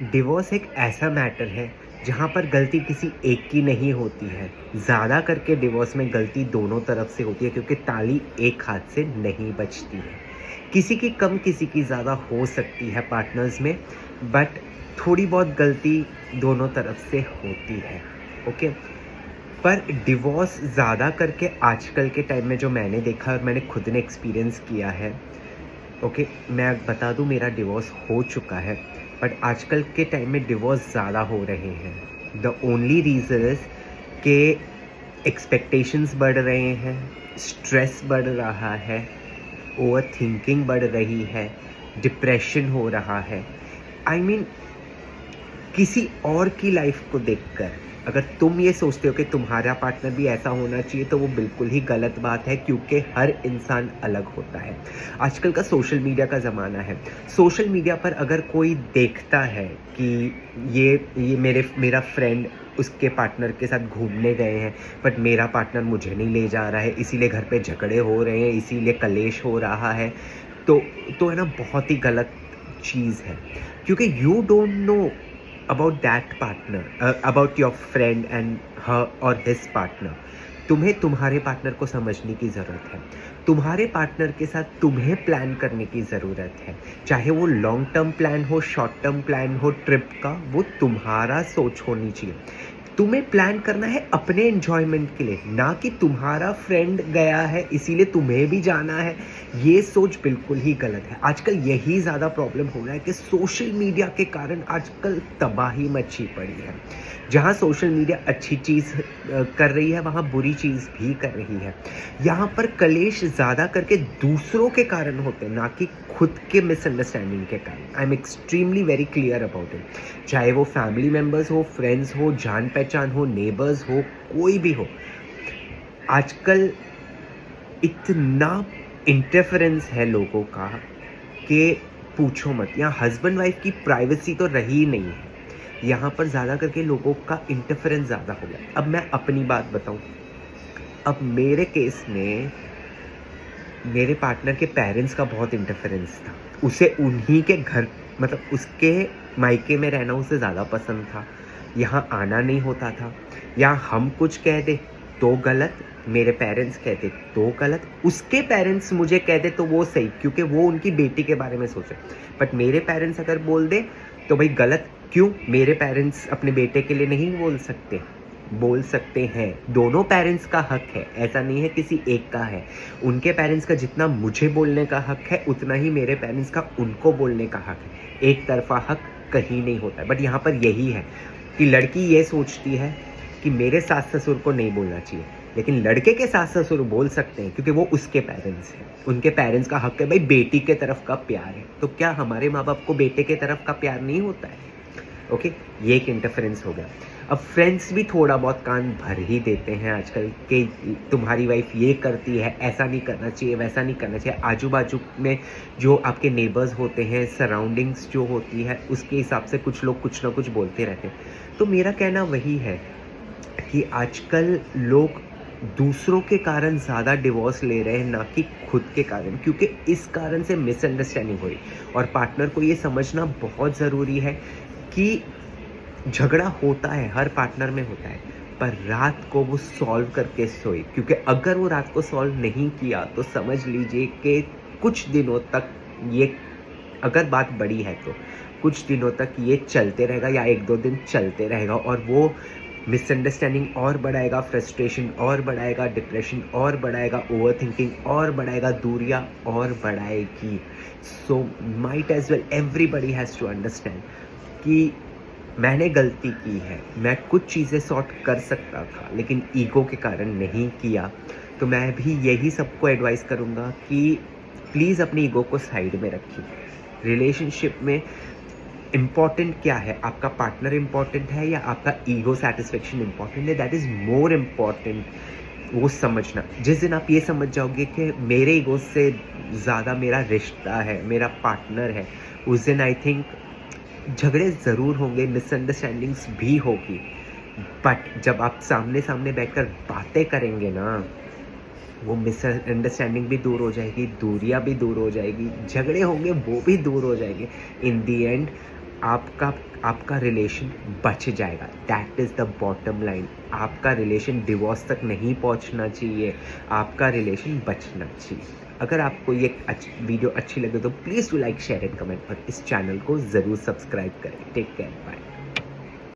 Divorce एक ऐसा matter है जहाँ पर गलती किसी एक की नहीं होती है। ज़्यादा करके डिवोर्स में गलती दोनों तरफ से होती है, क्योंकि ताली एक हाथ से नहीं बजती है। किसी की कम किसी की ज़्यादा हो सकती है पार्टनर्स में, बट थोड़ी बहुत गलती दोनों तरफ से होती है। ओके। पर डिवोर्स ज़्यादा करके आजकल के टाइम में जो मैंने देखा और मैंने खुद ने एक्सपीरियंस किया है, ओके, मैं बता दूं मेरा डिवोर्स हो चुका है, बट आजकल के टाइम में डिवोर्स ज़्यादा हो रहे हैं। द ओनली रीज़न इज़ कि एक्सपेक्टेशंस बढ़ रहे हैं, स्ट्रेस बढ़ रहा है, ओवर थिंकिंग बढ़ रही है, डिप्रेशन हो रहा है। आई मीन, किसी और की लाइफ को देखकर अगर तुम ये सोचते हो कि तुम्हारा पार्टनर भी ऐसा होना चाहिए, तो वो बिल्कुल ही गलत बात है, क्योंकि हर इंसान अलग होता है। आजकल का सोशल मीडिया का ज़माना है। सोशल मीडिया पर अगर कोई देखता है कि ये मेरा फ्रेंड उसके पार्टनर के साथ घूमने गए हैं, बट मेरा पार्टनर मुझे नहीं ले जा रहा है, इसीलिए घर पे झगड़े हो रहे हैं, इसीलिए कलेश हो रहा है, तो है ना, बहुत ही गलत चीज़ है। क्योंकि you don't know about that partner, about your friend and her or his partner. तुम्हें तुम्हारे पार्टनर को समझने की ज़रूरत है। तुम्हारे पार्टनर के साथ तुम्हें प्लान करने की ज़रूरत है। चाहे वो लॉन्ग टर्म प्लान हो, शॉर्ट टर्म प्लान हो, ट्रिप का, वो तुम्हारा सोच होनी चाहिए। तुम्हें प्लान करना है अपने एन्जॉयमेंट के लिए, ना कि तुम्हारा फ्रेंड गया है इसीलिए तुम्हें भी जाना है। ये सोच बिल्कुल ही गलत है। आजकल यही ज़्यादा प्रॉब्लम हो रहा है कि सोशल मीडिया के कारण आजकल तबाही मची पड़ी है। जहाँ सोशल मीडिया अच्छी चीज़ कर रही है, वहाँ बुरी चीज़ भी कर रही है। यहाँ पर कलेश ज़्यादा करके दूसरों के कारण होते हैं, ना कि खुद के मिसअंडरस्टैंडिंग के कारण। I am extremely very clear about it. चाहे वो फैमिली मेम्बर्स हो, फ्रेंड्स हो, जान पहचान हो, नेबर्स हो, कोई भी हो, आजकल इतना इंटरफेरेंस है लोगों का कि पूछो मत। यहाँ हस्बैंड वाइफ की प्राइवेसी तो रही ही नहीं है, यहाँ पर ज़्यादा करके लोगों का इंटरफेरेंस ज़्यादा हो गया। अब मैं अपनी बात बताऊँ, अब मेरे केस में मेरे पार्टनर के पेरेंट्स का बहुत इंटरफेरेंस था। उसे उन्हीं के घर, मतलब उसके मायके में रहना उसे ज़्यादा पसंद था, यहाँ आना नहीं होता था। यहाँ हम कुछ कह दे तो गलत, मेरे पेरेंट्स कहते तो गलत, उसके पेरेंट्स मुझे कह दे तो वो सही, क्योंकि वो उनकी बेटी के बारे में सोचे। बट मेरे पेरेंट्स अगर बोल दे तो भाई गलत क्यों? मेरे पेरेंट्स अपने बेटे के लिए नहीं बोल सकते? बोल सकते हैं। दोनों पेरेंट्स का हक है, ऐसा नहीं है किसी एक का है। उनके पेरेंट्स का जितना मुझे बोलने का हक है, उतना ही मेरे पेरेंट्स का उनको बोलने का हक है। एक तरफा हक कहीं नहीं होता है। बट यहाँ पर यही है कि लड़की ये सोचती है कि मेरे सास ससुर को नहीं बोलना चाहिए, लेकिन लड़के के सास ससुर बोल सकते हैं, क्योंकि वो उसके पेरेंट्स हैं। उनके पेरेंट्स का हक है भाई, बेटी के तरफ का प्यार है। तो क्या हमारे माँ बाप को बेटे के तरफ का प्यार नहीं होता है? ओके, ये एक इंटरफेरेंस हो गया। अब फ्रेंड्स भी थोड़ा बहुत कान भर ही देते हैं आजकल कि तुम्हारी वाइफ ये करती है, ऐसा नहीं करना चाहिए, वैसा नहीं करना चाहिए। आजू बाजू में जो आपके नेबर्स होते हैं, सराउंडिंग्स जो होती है, उसके हिसाब से कुछ लोग कुछ ना कुछ बोलते रहते हैं। तो मेरा कहना वही है कि आजकल लोग दूसरों के कारण ज़्यादा डिवोर्स ले रहे हैं, ना कि खुद के कारण, क्योंकि इस कारण से मिसअंडरस्टैंडिंग हुई। और पार्टनर को ये समझना बहुत ज़रूरी है कि झगड़ा होता है, हर पार्टनर में होता है, पर रात को वो सॉल्व करके सोए। क्योंकि अगर वो रात को सॉल्व नहीं किया तो समझ लीजिए कि कुछ दिनों तक ये, अगर बात बड़ी है तो कुछ दिनों तक ये चलते रहेगा, या 1-2 दिन चलते रहेगा, और वो मिसअंडरस्टैंडिंग और बढ़ाएगा, फ्रस्ट्रेशन और बढ़ाएगा, डिप्रेशन और बढ़ाएगा, ओवर थिंकिंग और बढ़ाएगा, दूरियां और बढ़ाएगी। So might as well everybody has to understand कि मैंने गलती की है। मैं कुछ चीज़ें सॉर्ट कर सकता था, लेकिन ईगो के कारण नहीं किया। तो मैं भी यही सबको एडवाइस करूँगा कि प्लीज़ अपनी ईगो को साइड में रखिए। रिलेशनशिप में इम्पॉर्टेंट क्या है? आपका पार्टनर इम्पॉर्टेंट है या आपका ईगो सेटिस्फेक्शन इम्पॉर्टेंट है? That is more important. वो समझना, जिस दिन आप ये समझ जाओगे कि मेरे ईगो से ज़्यादा मेरा रिश्ता है, मेरा पार्टनर है, उस दिन आई थिंक झगड़े ज़रूर होंगे, मिसअंडरस्टैंडिंग्स भी होगी, बट जब आप सामने सामने बैठकर बातें करेंगे ना, वो मिसअंडरस्टैंडिंग भी दूर हो जाएगी, दूरियां भी दूर हो जाएगी, झगड़े होंगे वो भी दूर हो जाएंगे। इन दी एंड आपका आपका रिलेशन बच जाएगा। That is the bottom line. आपका रिलेशन डिवोर्स तक नहीं पहुंचना चाहिए, आपका रिलेशन बचना चाहिए। अगर आपको ये वीडियो अच्छी लगे तो please do like share and comment और इस चैनल को ज़रूर सब्सक्राइब करें। Take care, bye.